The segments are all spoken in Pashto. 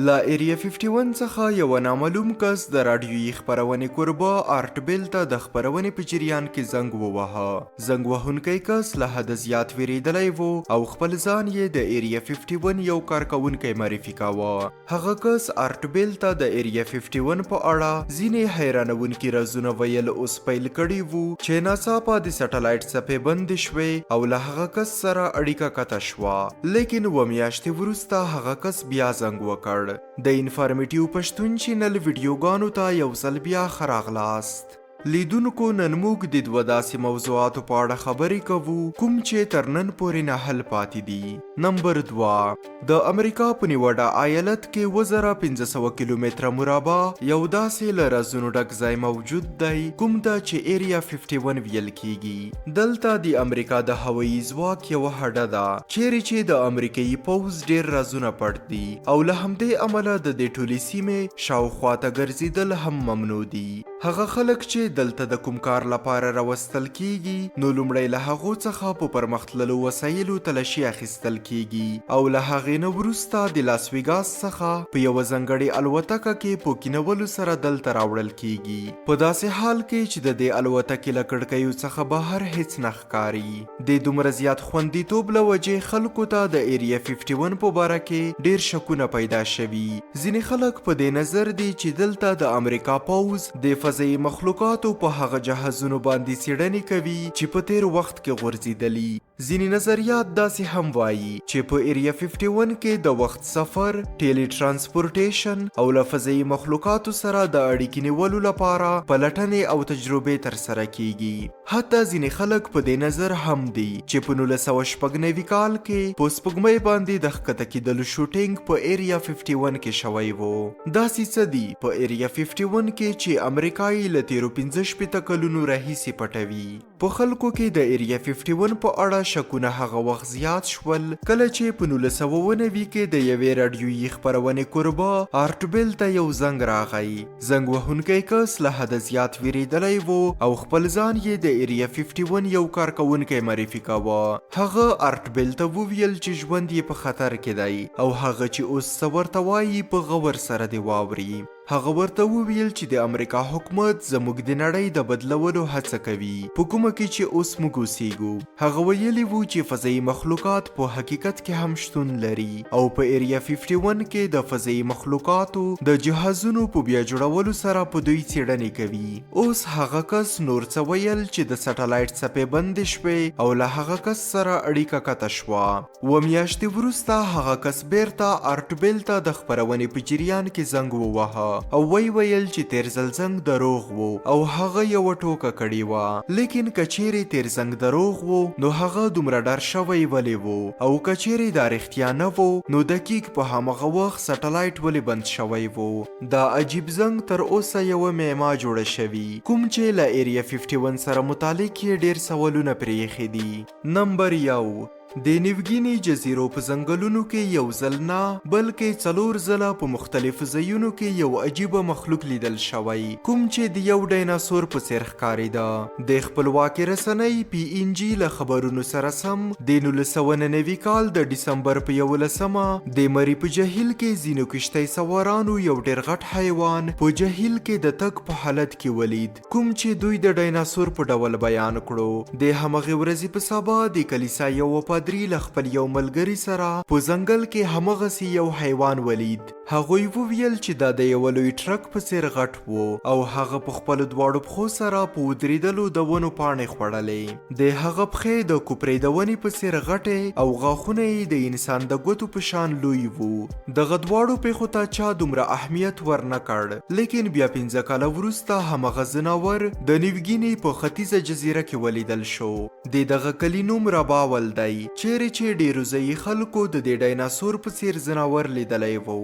لا ایریا 51 څخه یو نامعلوم کس د راډیویي خپرونې کوربه آرټبیل ته د خپرونې په جریان کې زنګ وواهه. زنګ وهونکی کس له حده زیات ویریدلی و او خپل ځان یې د ایریا 51 یو کارکوونکی معرفي کاوه. هغه کس آرټبیل ته د ایریا 51 په اړه ځینې حیرانونکي رازونه ویل اوس پیل کړي وو چې ناڅاپه د سټلایټ څپې بندې شوې او له هغه کس سره اړیکه قطع شوه. لیکن و میاشتې وروسته هغه کس بیا زنګ وکړ. د انفارمیټیو پښتون چینل ویډیوګانو ته یو ځل بیا ښه راغلاست. لیدونکو نن موږ د دوه داسې موضوعاتو په اړه خبرې کوو کوم چې تر نن پورې نه حل پاتې دي. نمبر 2، د امریکا په نیواډا ایالت کې 2500 کیلومتره مربع یو داسې له رازونو ډک ځای موجود دی کوم ته چې ایریا 51 ویل کیږي. دلته د امریکا د هوایي ځواک یوه هډه ده چیرې چې د امریکایي پوځ ډیر رازونه پټ دي او له همدې امله د دې ټولې سیمې شاوخواته ګرځېدل هم ممنوع دي. هغه خلک چې دلته د کوم کار لپاره راوستل کیږي نو لومړی له هغو څخه په پرمختللو وسایلو تلاشي اخیستل کیږي او له هغې نه وروسته د لاس ویګاس څخه په یوه ځانګړې الوتکه کې په کینولو سره دلته راوړل کیږي په داسې حال کې چې د دې الوتکې له کړکیو څخه بهر هیڅ نه ښکاري. د دومره زیات خوندیتوب له وجې خلکو ته د ایریا 51 په باره کې ډیر شکونه پیدا شوي. ځینې خلک په دې نظر دي چې دلته د امریکا پوځ د فضایي مخلوقاتو په هغه جهازونو باندې څیړنې کوي چې په تیر وخت کې غورځېدلي. ځینې نظریات داسې هم وایي چې په ایریا 51 کې د وخت سفر، ټیلی ترانسپورټیشن او له فضایي مخلوقاتو سره د اړیکې نیولو لپاره پلټنې او تجربې ترسره کیږي. حتی ځینې خلک په دې نظر هم دي چې په 1996 کال کې په سپوږمۍ باندې د ښکته کیدلو شوټینګ په ایریا 51 کې شوی و. داسې څه دي په ایریا 51 کې چې امریکایي له تیرو 15 کلونو راهیسې پټوي. په خلکو کې د ایریا 51 په اړه شکونه هغه وخت زیات شول کله چې په 1999 کې د یوې راډیویي خپرونې کوربه آرټبیل ته یو زنګ راغی. زنګ وهونکی کس له حده زیات ویریدلی و او خپل ځان یې د ایریا 51 یو کارکوونکی معرفي کاوه. هغه آرټبیل ته وویل چې ژوند یې په خطر کې دی او هغه چې اوس څه ورته وایي په غور سره دې واوري. هغه ورته وویل چې د امریکا حکومت زموږ د نړۍ د بدلولو هڅه کوي په کومه کې چې اوس موږ اوسیږو. هغه ویلي وو چې فضایي مخلوقات په حقیقت کې هم شتون لري او په ایریا 51 کې د فضایي مخلوقاتو د جهازونو په بیا جوړولو سره په دوی څیړنې کوي. اوس هغه کس نور څه ویل چې د سټلایټ څپې بندې شوې او له هغه کس سره اړیکه قطع شوه. و میاشتې وروسته هغه کس بیرته آرټبیل ته د خپرونې په جریان کې زنګ وواهه او ویل چې تیر ځل زنګ دروغ وو او هغه یو ټوکه کړې وه. لیکن کچېرې تیر زنګ دروغ وو نو هغه دومره ډار شوی ولې وو او کچېرې دا رښتیا نه وو نو دقیق په همغه وخت سټلایټ ولې بند شوی وو. دا عجیب زنګ تر اوسه یوه معما جوړه شوي کوم چې له ایریا 51 سره متعلق یې ډیر سوالونه پرې ایښي دي. نمبر 1، د نیوګیني جزیرو په ځنګلونو کې یو ځل نه بلکې 4 ځله په مختلفو ځایونو کې یو عجیبه مخلوق لیدل شوی کوم چې د یو ډایناسور په څیر ښکارېده. د خپلواکې رسنۍ پی ان جی له خبرونو سره سم د 1999 کال د ډسمبر په 11 د مری په جهیل کې ځینو کشتۍ سوارانو یو ډیر غټ حیوان په جهیل کې د تګ په حالت کې ولید کوم چې دوی د ډایناسور په ډول بیان کړو. د همغې ورځې په سبا د کلیسا یو پادري له خپل یو ملګري سره په ځنګل کې همغسې یو حیوان ولید. هغوی وویل چې دا د یو لوی ټرک په څیر غټ وو او هغه په خپلو دواړو پښو سره په ودرېدلو د ونو پاڼې خوړلې. د هغه پښې د کوپرې د ونې په څیر غټې او غاښونه یې د انسان د ګوتو په شان لوی وو. دغه دواړو پېښو ته چا دومره اهمیت ورنه کړ. لیکن بیا 15 کاله وروسته همغه ځناور د نیوګیني په ختیځه جزیره کې ولیدل شو. د دغه کلي نوم راباول دی چیرې چې ډیرو ځایي خلکو د دې ډایناسور په څیر ځناور لیدلی وو.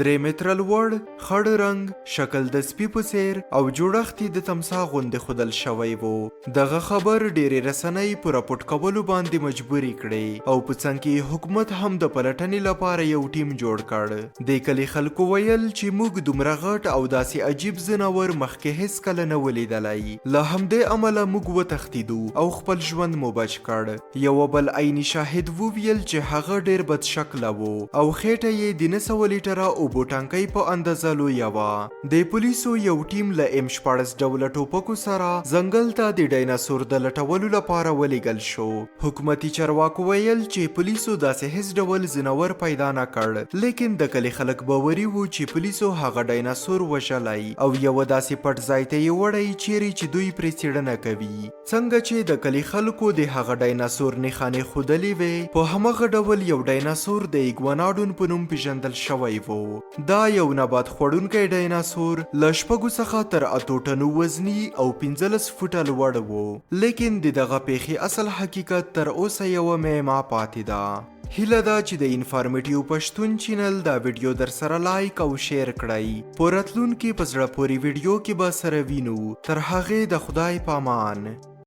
3 متره لوړ، خړ رنګ، شکل د سپي په څیر او جوړښت یې د تمساح غوندې ښودل شوی و. دغه خبر ډېرې رسنۍ په راپورټ کولو باندې مجبورې کړې او په څنګ کې حکومت هم د پلټنې لپاره یو ټیم جوړ کړ. د کلي خلکو ویل چې موږ دومره غټ او داسې عجیب ځناور مخکې هیڅ کله نه ولیدلی. له همدې امله موږ وتښتېدو او خپل ژوند مو بچ کړ. یوه بل عیني شاهد وویل چې هغه ډیر بد شکله و او خېټه یې د 900 لیټره اوبو ټانکۍ په اندازه لویه وه. د پولیسو یو ټیم له M14 ډوله ټوپکو سره ځنګل ته د ډایناسور د لټولو لپاره ولیږل شو. حکومتي چارواکو ویل چې پولیسو داسې هیڅ ډول ځناور پیدا نه کړ، لیکن د کلي خلک باوري وو چې پولیسو هغه ډایناسور وژلی او یوه داسې پټ ځای ته یې وړی چیرې چې دوی پرې څېړنه کوي. څنګه چې د کلي خلکو د هغه ډایناسور نښانې ښودلې وې، په همغه ډول یو ډایناسور د ایګواناډون په نوم پیژندل شوی و. دا یو نبات خوړونکی ډایناسور له 6 څخه تر 8 ټنو وزني او 15 فوټه لوړ و، لیکن د دغه پیښې اصل حقیقت تر اوسه یوه معما پاتې ده. هیله ده چې د انفارمیټیو پښتون چینل دا ویډیو در سره لایک او شیر کړئ. په راتلونکي په زړه پورې ویډیو کې به سره وینو. تر هغې د خدای په امان.